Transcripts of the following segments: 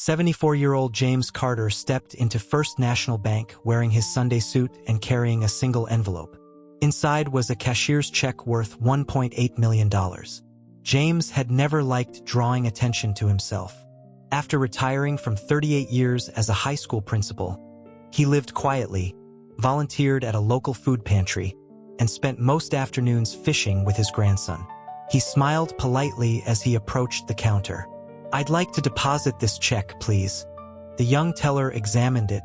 74-year-old James Carter stepped into First National Bank wearing his Sunday suit and carrying a single envelope. Inside was a cashier's check worth $1.8 million. James had never liked drawing attention to himself. After retiring from 38 years as a high school principal, he lived quietly, volunteered at a local food pantry, and spent most afternoons fishing with his grandson. He smiled politely as he approached the counter. "I'd like to deposit this check, please." The young teller examined it,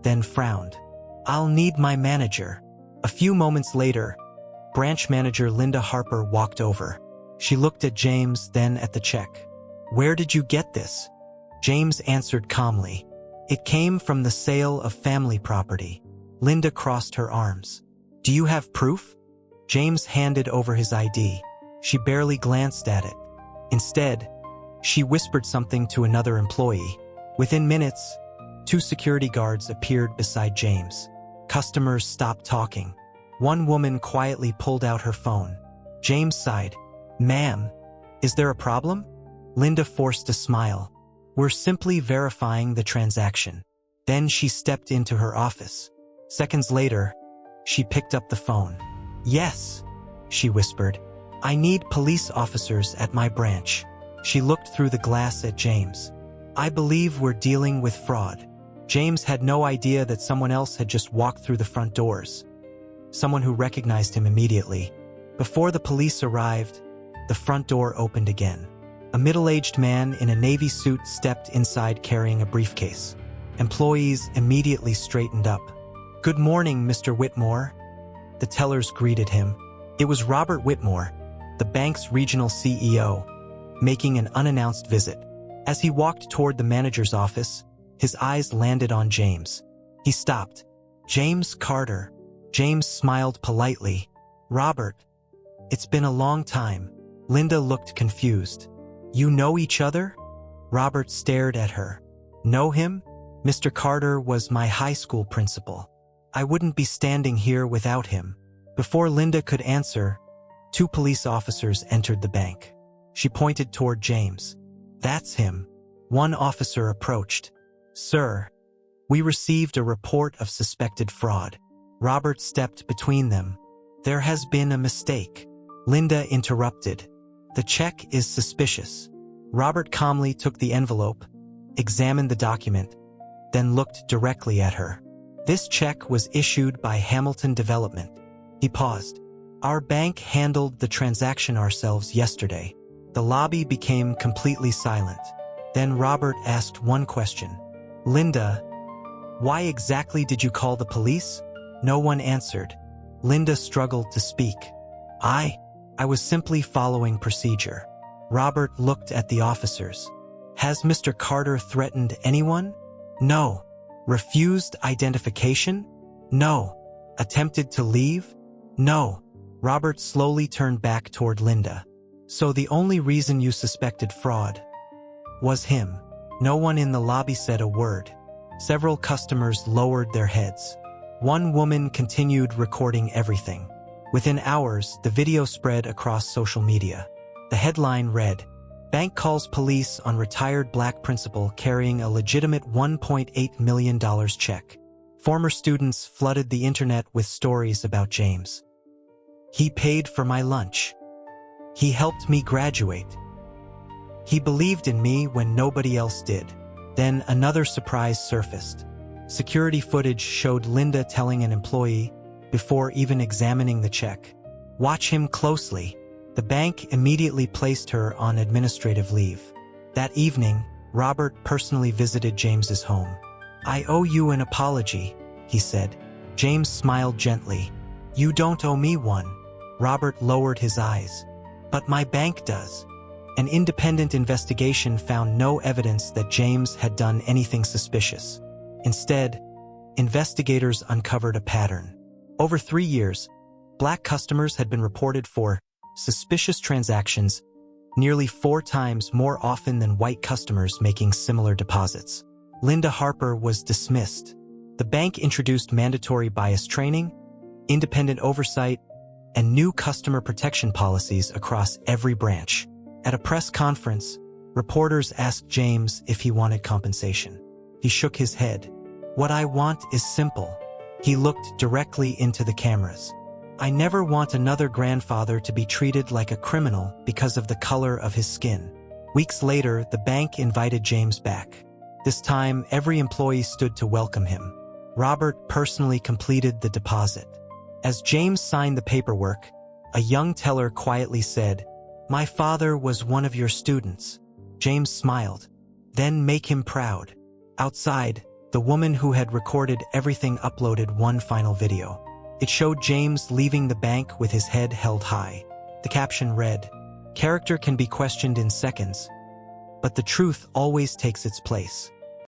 then frowned. "I'll need my manager." A few moments later, branch manager Linda Harper walked over. She looked at James, then at the check. "Where did you get this?" James answered calmly. "It came from the sale of family property." Linda crossed her arms. "Do you have proof?" James handed over his ID. She barely glanced at it. Instead, she whispered something to another employee. Within minutes, 2 security guards appeared beside James. Customers stopped talking. One woman quietly pulled out her phone. James sighed. "Ma'am, is there a problem?" Linda forced a smile. "We're simply verifying the transaction." Then she stepped into her office. Seconds later, she picked up the phone. "Yes," she whispered. "I need police officers at my branch." She looked through the glass at James. "I believe we're dealing with fraud." James had no idea that someone else had just walked through the front doors. Someone who recognized him immediately. Before the police arrived, the front door opened again. A middle-aged man in a navy suit stepped inside carrying a briefcase. Employees immediately straightened up. "Good morning, Mr. Whitmore." The tellers greeted him. It was Robert Whitmore, the bank's regional CEO, making an unannounced visit. As he walked toward the manager's office, his eyes landed on James. He stopped. "James Carter." James smiled politely. "Robert, it's been a long time." Linda looked confused. "You know each other?" Robert stared at her. "Know him? Mr. Carter was my high school principal. I wouldn't be standing here without him." Before Linda could answer, 2 police officers entered the bank. She pointed toward James. "That's him." One officer approached. "Sir, we received a report of suspected fraud." Robert stepped between them. "There has been a mistake." Linda interrupted. "The check is suspicious." Robert calmly took the envelope, examined the document, then looked directly at her. "This check was issued by Hamilton Development." He paused. "Our bank handled the transaction ourselves yesterday." The lobby became completely silent. Then Robert asked one question. "Linda, why exactly did you call the police?" No one answered. Linda struggled to speak. I was simply following procedure." Robert looked at the officers. "Has Mr. Carter threatened anyone?" "No." "Refused identification?" "No." "Attempted to leave?" "No." Robert slowly turned back toward Linda. "So the only reason you suspected fraud was him?" No one in the lobby said a word. Several customers lowered their heads. One woman continued recording everything. Within hours, the video spread across social media. The headline read, "Bank calls police on retired black principal carrying a legitimate $1.8 million check." Former students flooded the internet with stories about James. "He paid for my lunch. He helped me graduate. He believed in me when nobody else did." Then another surprise surfaced. Security footage showed Linda telling an employee, before even examining the check, "Watch him closely." The bank immediately placed her on administrative leave. That evening, Robert personally visited James's home. "I owe you an apology," he said. James smiled gently. "You don't owe me one." Robert lowered his eyes. "But my bank does." An independent investigation found no evidence that James had done anything suspicious. Instead, investigators uncovered a pattern. Over 3 years, black customers had been reported for suspicious transactions nearly 4 times more often than white customers making similar deposits. Linda Harper was dismissed. The bank introduced mandatory bias training, independent oversight, and new customer protection policies across every branch. At a press conference, Reporters asked James if he wanted compensation. He shook his head. "What I want is simple." He looked directly into the cameras. "I never want another grandfather to be treated like a criminal because of the color of his skin." Weeks later, the bank invited James back. This time, every employee stood to welcome him. Robert personally completed the deposit. As James signed the paperwork, a young teller quietly said, "My father was one of your students." James smiled. "Then make him proud." Outside, the woman who had recorded everything uploaded one final video. It showed James leaving the bank with his head held high. The caption read, "Character can be questioned in seconds, but the truth always takes its place."